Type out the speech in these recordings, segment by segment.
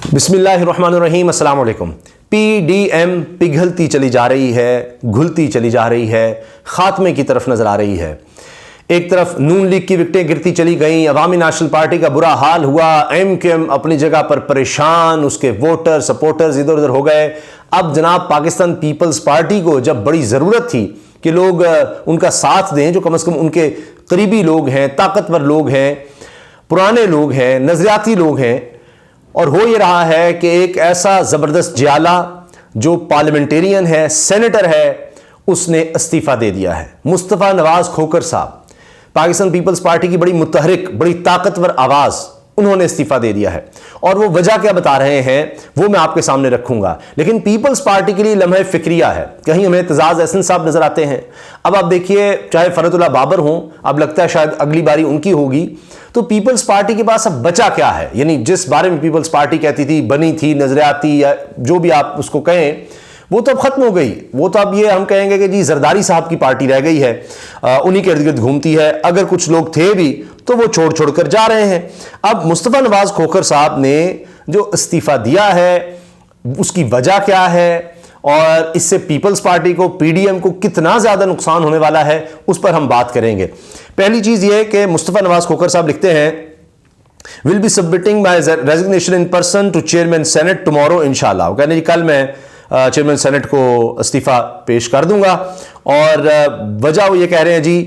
بسم اللہ الرحمن الرحیم. السلام علیکم. پی ڈی ایم پگھلتی چلی جا رہی ہے, گھلتی چلی جا رہی ہے, خاتمے کی طرف نظر آ رہی ہے. ایک طرف نون لیگ کی وکٹیں گرتی چلی گئیں, عوامی نیشنل پارٹی کا برا حال ہوا, ایم کیو ایم اپنی جگہ پر پریشان, اس کے ووٹر سپورٹرز ادھر ادھر ہو گئے. اب جناب پاکستان پیپلز پارٹی کو جب بڑی ضرورت تھی کہ لوگ ان کا ساتھ دیں, جو کم از کم ان کے قریبی لوگ ہیں, طاقتور لوگ ہیں, پرانے لوگ ہیں, نظریاتی لوگ ہیں, اور ہو یہ رہا ہے کہ ایک ایسا زبردست جیالہ جو پارلیمنٹیرین ہے, سینیٹر ہے, اس نے استعفیٰ دے دیا ہے. مصطفیٰ نواز کھوکھر صاحب, پاکستان پیپلز پارٹی کی بڑی متحرک, بڑی طاقتور آواز, انہوں نے استعفیٰ دے دیا ہے. اور وہ وجہ کیا بتا رہے ہیں وہ میں آپ کے سامنے رکھوں گا. لیکن پیپلز پارٹی کے لیے لمحہ فکریہ ہے. کہیں ہمیں اعتزاز احسن صاحب نظر آتے ہیں. اب آپ دیکھیے, چاہے فرحت اللہ بابر ہوں, اب لگتا ہے شاید اگلی باری ان کی ہوگی, تو پیپلز پارٹی کے پاس اب بچا کیا ہے؟ یعنی جس بارے میں پیپلز پارٹی کہتی تھی, بنی تھی, نظریاتی یا جو بھی آپ اس کو کہیں, وہ تو اب ختم ہو گئی. وہ تو اب یہ ہم کہیں گے کہ جی زرداری صاحب کی پارٹی رہ گئی ہے, انہی کے ارد گرد گھومتی ہے. اگر کچھ لوگ تھے بھی تو وہ چھوڑ کر جا رہے ہیں. اب مصطفیٰ نواز کھوکھر صاحب نے جو استعفیٰ دیا ہے, اس کی وجہ کیا ہے, اور اس سے پیپلز پارٹی کو, پی ڈی ایم کو کتنا زیادہ نقصان ہونے والا ہے, اس پر ہم بات کریں گے. پہلی چیز یہ کہ مصطفیٰ نواز کھوکھر صاحب لکھتے ہیں, will be submitting my resignation in person to chairman senate tomorrow انشاءاللہ. وہ کہنے جی کل میں چیئرمین سینٹ کو استعفیٰ پیش کر دوں گا. اور وجہ وہ یہ کہہ رہے ہیں جی,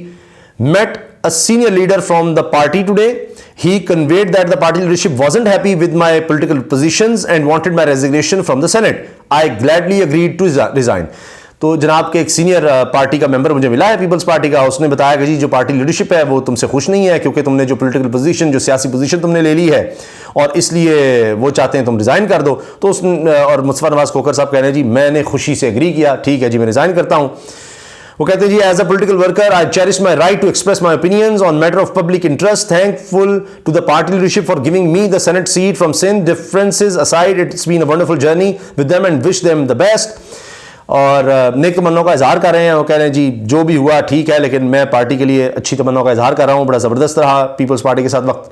met a senior leader from the party today. He conveyed that the party leadership wasn't happy with my political positions and wanted my resignation from the Senate. I gladly agreed to resign. تو جناب کے ایک senior party کا ممبر مجھے ملا ہے Peoples party کا, اس نے بتایا کہ جی جو پارٹی لیڈرشپ ہے وہ تم سے خوش نہیں ہے, کیونکہ تم نے جو پولیٹیکل پوزیشن, جو سیاسی پوزیشن تم نے لے لی ہے, اور اس لیے وہ چاہتے ہیں تم ریزائن کر دو. تو اس اور مصطفیٰ نواز کھوکھر صاحب کہہ رہے ہیں جی میں نے خوشی سے ایگری کیا, ٹھیک ہے جی میں ریزائن کرتا ہوں. وہ کہتے ہیں جی as a political worker I cherish my right to express my opinions on matter of public interest. Thankful to the party leadership for giving me the Senate seat from Sindh. Differences aside, it's been a wonderful journey with them and wish them the best. اور نیک تمناؤں کا اظہار کر رہے ہیں. وہ کہہ رہے ہیں جی جو بھی ہوا ٹھیک ہے, لیکن میں پارٹی کے لیے اچھی تمناؤں کا اظہار کر رہا ہوں. بڑا زبردست رہا پیپلز پارٹی کے ساتھ وقت.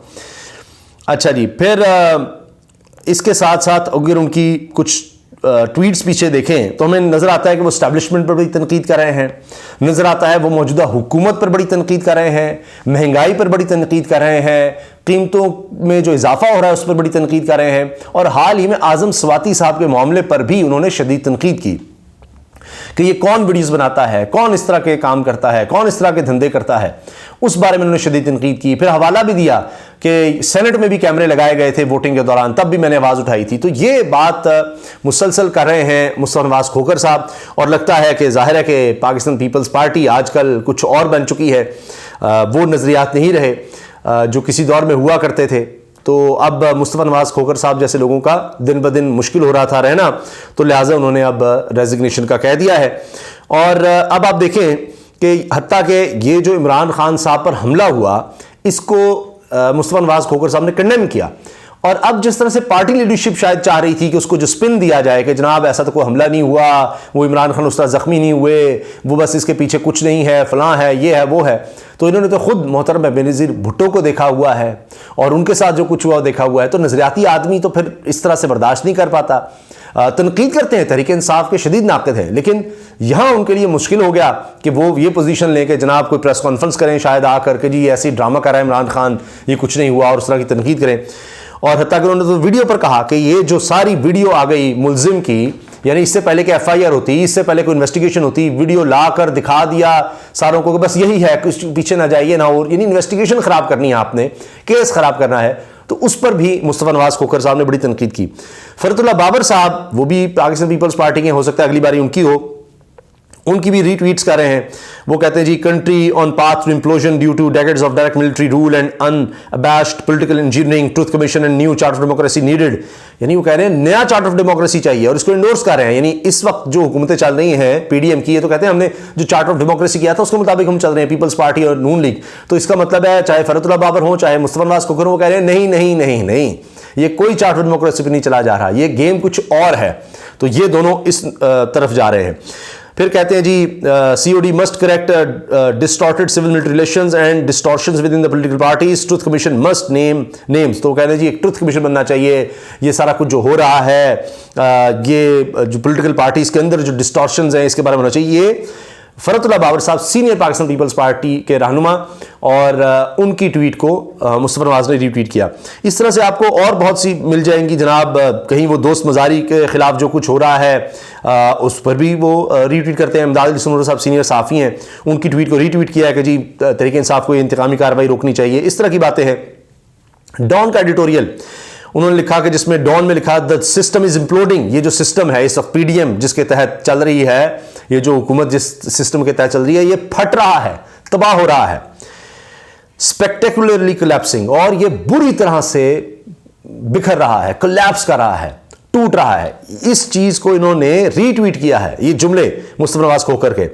اچھا جی, پھر اس کے ساتھ ساتھ اگر ان کی کچھ ٹویٹس پیچھے دیکھیں تو ہمیں نظر آتا ہے کہ وہ اسٹیبلشمنٹ پر بڑی تنقید کر رہے ہیں, نظر آتا ہے وہ موجودہ حکومت پر بڑی تنقید کر رہے ہیں, مہنگائی پر بڑی تنقید کر رہے ہیں, قیمتوں میں جو اضافہ ہو رہا ہے اس پر بڑی تنقید کر رہے ہیں, اور حال ہی میں اعظم سواتی صاحب کے معاملے پر بھی انہوں نے شدید تنقید کی کہ یہ کون ویڈیوز بناتا ہے, کون اس طرح کے کام کرتا ہے, کون اس طرح کے دھندے کرتا ہے. اس بارے میں انہوں نے شدید تنقید کی. پھر حوالہ بھی دیا کہ سینٹ میں بھی کیمرے لگائے گئے تھے ووٹنگ کے دوران, تب بھی میں نے آواز اٹھائی تھی. تو یہ بات مسلسل کر رہے ہیں مصطفیٰ نواز کھوکھر صاحب, اور لگتا ہے کہ ظاہر ہے کہ پاکستان پیپلز پارٹی آج کل کچھ اور بن چکی ہے. وہ نظریات نہیں رہے جو کسی دور میں ہوا کرتے تھے. تو اب مصطفیٰ نواز کھوکھر صاحب جیسے لوگوں کا دن بدن مشکل ہو رہا تھا رہنا, تو لہٰذا انہوں نے اب ریزگنیشن کا کہہ دیا ہے. اور اب آپ دیکھیں کہ حتیٰ کہ یہ جو عمران خان صاحب پر حملہ ہوا, اس کو مصطفیٰ نواز کھوکھر صاحب نے کنڈیم کیا. اور اب جس طرح سے پارٹی لیڈرشپ شاید چاہ رہی تھی کہ اس کو جو سپن دیا جائے کہ جناب ایسا تو کوئی حملہ نہیں ہوا, وہ عمران خان اس طرح زخمی نہیں ہوئے, وہ بس اس کے پیچھے کچھ نہیں ہے, فلاں ہے, یہ ہے, وہ ہے. تو انہوں نے تو خود محترم بینظیر بھٹو کو دیکھا ہوا ہے, اور ان کے ساتھ جو کچھ ہوا وہ دیکھا ہوا ہے. تو نظریاتی آدمی تو پھر اس طرح سے برداشت نہیں کر پاتا. تنقید کرتے ہیں, تحریک انصاف کے شدید ناقد ہیں, لیکن یہاں ان کے لیے مشکل ہو گیا کہ وہ یہ پوزیشن لیں کہ جناب کوئی پریس کانفرنس کریں شاید آ کر کے جی ایسی ڈرامہ کر رہا ہے عمران خان, یہ کچھ نہیں ہوا, اور اس طرح کی تنقید کریں. اور حتیٰ کہ انہوں نے تو ویڈیو پر کہا کہ یہ جو ساری ویڈیو آ گئی ملزم کی, یعنی اس سے پہلے کہ ایف آئی آر ہوتی, اس سے پہلے کوئی انویسٹیگیشن ہوتی, ویڈیو لا کر دکھا دیا ساروں کو کہ بس یہی ہے, کچھ پیچھے نہ جائیے نہ, اور یعنی انویسٹیگیشن خراب کرنی ہے آپ نے, کیس خراب کرنا ہے. تو اس پر بھی مصطفیٰ نواز کھوکھر صاحب نے بڑی تنقید کی. فرحت اللہ بابر صاحب, وہ بھی پاکستان پیپلز پارٹی کے, ہو سکتا ہے اگلی باری ان کی ہو, ان کی بھی ری ٹویٹس کر رہے ہیں. وہ کہتے ہیں جی country on path to implosion due to decades of direct military rule and unabashed political engineering, truth commission and new charter of democracy needed. یعنی وہ کہہ رہے ہیں نیا چارٹر آف ڈیموکریسی چاہیے, اور اس کو انڈورس کر رہے ہیں. یعنی اس وقت جو حکومتیں چل رہی ہیں پی ڈی ایم کی, یہ تو کہتے ہیں ہم نے جو چارٹر آف ڈیموکریسی کیا تھا اس کے مطابق ہم چل رہے ہیں, پیپلز پارٹی اور نون لیگ. تو اس کا مطلب ہے چاہے فرحت اللہ بابر ہوں چاہے مصطفیٰ نواز کھوکھر ہوں, وہ کہہ رہے ہیں نہیں نہیں نہیں نہیں, یہ کوئی چارٹر ڈیموکریسی پہ نہیں چلا جا رہا, یہ گیم کچھ اور ہے. تو یہ دونوں اس طرف جا رہے ہیں. پھر کہتے ہیں جی COD must correct distorted civil military relations and distortions within the political parties. Truth Commission must name names. تو کہتے ہیں جی ایک ٹروتھ کمیشن بننا چاہیے. یہ سارا کچھ جو ہو رہا ہے یہ جو پولیٹیکل پارٹیز کے اندر جو ڈسٹورشنز ہیں اس کے بارے میں ہونا چاہیے. یہ فرحت اللہ بابر صاحب سینئر پاکستان پیپلز پارٹی کے رہنما اور ان کی ٹویٹ کو مصطفیٰ نواز نے ری ٹویٹ کیا. اس طرح سے آپ کو اور بہت سی مل جائیں گی جناب. کہیں وہ دوست مزاری کے خلاف جو کچھ ہو رہا ہے اس پر بھی وہ ری ٹویٹ کرتے ہیں. امداد علی سنورو صاحب سینئر صحافی ہیں, ان کی ٹویٹ کو ری ٹویٹ کیا ہے کہ جی تحریک انصاف کو یہ انتقامی کارروائی روکنی چاہیے. اس طرح کی باتیں ہیں. ڈان کا ایڈیٹوریل انہوں نے لکھا کہ جس میں ڈان میں لکھا the system is imploding. یہ جو سسٹم ہے اس وقت PDM جس کے تحت چل رہی ہے, یہ جو حکومت جس سسٹم کے تحت چل رہی ہے یہ پھٹ رہا ہے, تباہ ہو رہا ہے. spectacularly collapsing, اور یہ بری طرح سے بکھر رہا ہے, کولیپس کر رہا ہے, ٹوٹ رہا ہے. اس چیز کو انہوں نے ری ٹویٹ کیا ہے, یہ جملے مصطفیٰ نواز کھوکھر کے.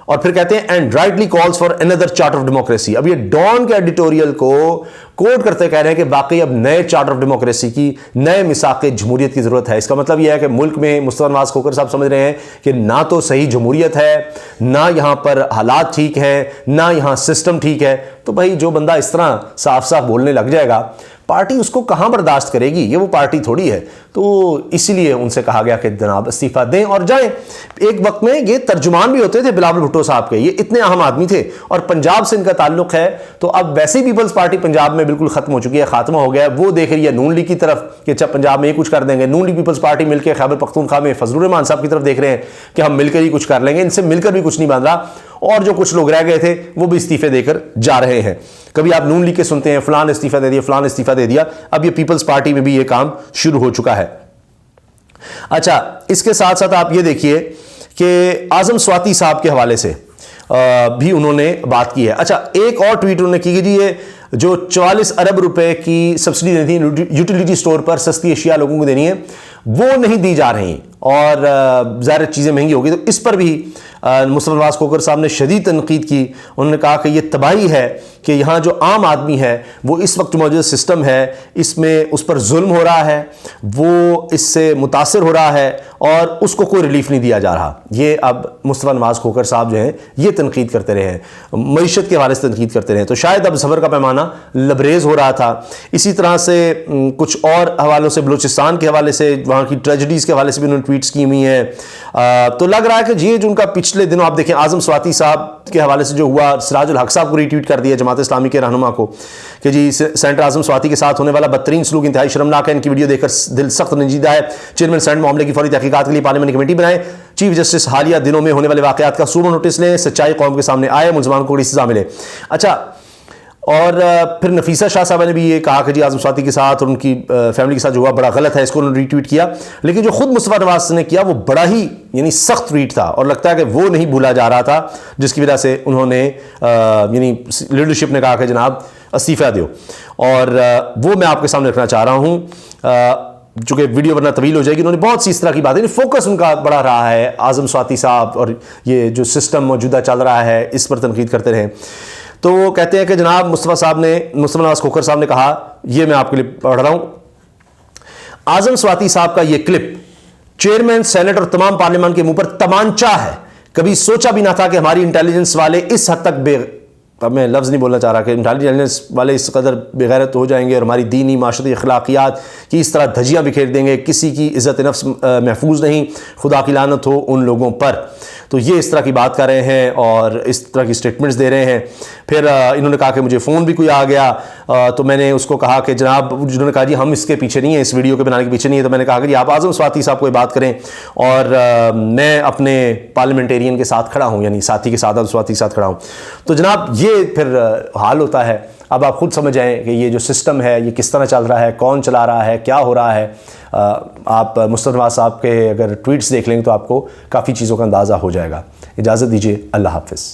اور پھر کہتے ہیں and rightly calls for another charter of democracy. اب یہ ڈان کے ایڈیٹوریل کو کوٹ کرتے کہہ رہے ہیں کہ واقعی اب نئے چارٹر آف ڈیموکریسی کی, نئے میثاق جمہوریت کی ضرورت ہے. اس کا مطلب یہ ہے کہ ملک میں مصطفیٰ نواز کھوکھر صاحب سمجھ رہے ہیں کہ نہ تو صحیح جمہوریت ہے, نہ یہاں پر حالات ٹھیک ہیں, نہ یہاں سسٹم ٹھیک ہے. تو بھائی جو بندہ اس طرح صاف صاف بولنے لگ جائے گا پارٹی اس کو کہاں برداشت کرے گی؟ یہ وہ پارٹی تھوڑی ہے. تو اسی لیے ان سے کہا گیا کہ جناب استعفیٰ دیں اور جائیں. ایک وقت میں یہ ترجمان بھی ہوتے تھے بلاول بھٹو صاحب کے, یہ اتنے اہم آدمی تھے اور پنجاب سے ان کا تعلق ہے. تو اب ویسے ہی پیپلز پارٹی پنجاب میں بالکل ختم ہو چکی ہے, خاتمہ ہو گیا ہے. وہ دیکھ رہی ہے نون لیگ کی طرف کہ اچھا پنجاب میں یہ کچھ کر دیں گے. نون لیگ پیپلز پارٹی مل کے خیبر پختونخوا میں فضل الرحمان صاحب کی طرف دیکھ رہے ہیں کہ ہم مل کر ہی کچھ کر لیں گے. ان سے مل کر بھی کچھ نہیں بن رہا, اور جو کچھ لوگ رہ گئے تھے وہ بھی استعفے دے کر جا رہے ہیں. کبھی آپ نون لیگ کے سنتے ہیں فلان استعفیٰ دے دیا, فلان استعفیٰ دے دیا. اب یہ پیپلز پارٹی میں بھی یہ کام شروع ہو چکا ہے. اچھا, اس کے ساتھ ساتھ آپ یہ دیکھیے کہ اعظم سواتی صاحب کے حوالے سے بھی انہوں نے بات کی ہے. اچھا, ایک اور ٹویٹ انہوں نے کی کہ جی یہ جو 44 ارب روپے کی سبسڈی دینی تھی یوٹیلیٹی سٹور پر سستی اشیاء لوگوں کو دینی ہے, وہ نہیں دی جا رہی اور ظاہر چیزیں مہنگی ہو گئی. تو اس پر بھی مصطفیٰ نواز کھوکھر صاحب نے شدید تنقید کی. انہوں نے کہا کہ یہ تباہی ہے کہ یہاں جو عام آدمی ہے وہ اس وقت موجودہ سسٹم ہے اس میں اس پر ظلم ہو رہا ہے, وہ اس سے متاثر ہو رہا ہے اور اس کو کوئی ریلیف نہیں دیا جا رہا. یہ اب مصطفیٰ نواز کھوکھر صاحب جو ہیں یہ تنقید کرتے رہے ہیں, معیشت کے حوالے سے تنقید کرتے رہے. تو شاید اب صبر کا پیمانہ لبریز ہو رہا تھا. اسی طرح سے کچھ اور حوالوں سے, بلوچستان کے حوالے سے, وہاں کی ٹریجڈیز کے حوالے سے بھی انہوں نے ٹویٹس کی ہوئی ہیں. تو لگ رہا ہے کہ یہ جو ان کا پچھلے دنوں آپ دیکھیں اعظم سواتی صاحب کے حوالے سے جو ہوا, سراج الحق صاحب کو ری ٹویٹ کر دیا جماعت اسلامی کے رہنما کو کہ جی سینٹر اعظم سواتی کے ساتھ ہونے والا بدترین سلوک انتہائی شرمناک ہے. ان کی ویڈیو دیکھ کر دل سخت رنجیدہ ہے. چیئرمین سینٹ معاملے کی فوری تحقیقات کے لیے پارلیمنٹ کمیٹی بنائے. چیف جسٹس حالیہ دنوں میں ہونے والے واقعات کا صوبہ نوٹس لیں, سچائی قوم کے سامنے آئے, ملزمان کو بڑی سزا ملے. اچھا, اور پھر نفیسہ شاہ صاحبہ نے بھی یہ کہا کہ جی اعظم سواتی کے ساتھ اور ان کی فیملی کے ساتھ جو ہوا بڑا غلط ہے, اس کو انہوں نے ری ٹویٹ کیا. لیکن جو خود مصطفیٰ نواز نے کیا وہ بڑا ہی یعنی سخت ٹویٹ تھا, اور لگتا ہے کہ وہ نہیں بھولا جا رہا تھا, جس کی وجہ سے انہوں نے یعنی لیڈرشپ نے کہا کہ جناب استعفیٰ دو. اور وہ میں آپ کے سامنے رکھنا چاہ رہا ہوں, چونکہ ویڈیو ورنہ طویل ہو جائے گی. انہوں نے بہت سی اس طرح کی باتیں, فوکس ان کا بڑا رہا ہے اعظم سواتی صاحب اور یہ جو سسٹم موجودہ چل رہا ہے اس پر تنقید کرتے رہے. تو وہ کہتے ہیں کہ جناب مصطفیٰ نواز کھوکھر صاحب نے کہا, یہ میں آپ کے لیے پڑھ رہا ہوں, اعظم سواتی صاحب کا یہ کلپ چیئرمین سینٹ اور تمام پارلیمان کے منہ پر تمانچہ ہے. کبھی سوچا بھی نہ تھا کہ ہماری انٹیلیجنس والے اس حد تک اب میں لفظ نہیں بولنا چاہ رہا کہ انٹیلیجنس والے اس قدر بے غیرت ہو جائیں گے اور ہماری دینی معاشرتی اخلاقیات کی اس طرح دھجیاں بکھیر دیں گے. کسی کی عزت نفس محفوظ نہیں, خدا کی لعنت ہو ان لوگوں پر. تو یہ اس طرح کی بات کر رہے ہیں اور اس طرح کی سٹیٹمنٹس دے رہے ہیں. پھر انہوں نے کہا کہ مجھے فون بھی کوئی آ گیا, تو میں نے اس کو کہا کہ جناب, جنہوں نے کہا جی ہم اس کے پیچھے نہیں ہیں, اس ویڈیو کے بنانے کے پیچھے نہیں ہے. تو میں نے کہا کہ جی آپ اعظم سواتی صاحب کو یہ بات کریں اور میں اپنے پارلیمنٹیرین کے ساتھ کھڑا ہوں, یعنی ساتھی کے ساتھ اعظم سواتی کے ساتھ کھڑا ہوں. تو جناب یہ پھر حال ہوتا ہے. اب آپ خود سمجھ جائیں کہ یہ جو سسٹم ہے یہ کس طرح چل رہا ہے, کون چلا رہا ہے, کیا ہو رہا ہے. آپ مصطفیٰ نواز صاحب کے اگر ٹویٹس دیکھ لیں تو آپ کو کافی چیزوں کا اندازہ ہو جائے گا. اجازت دیجیے, اللہ حافظ.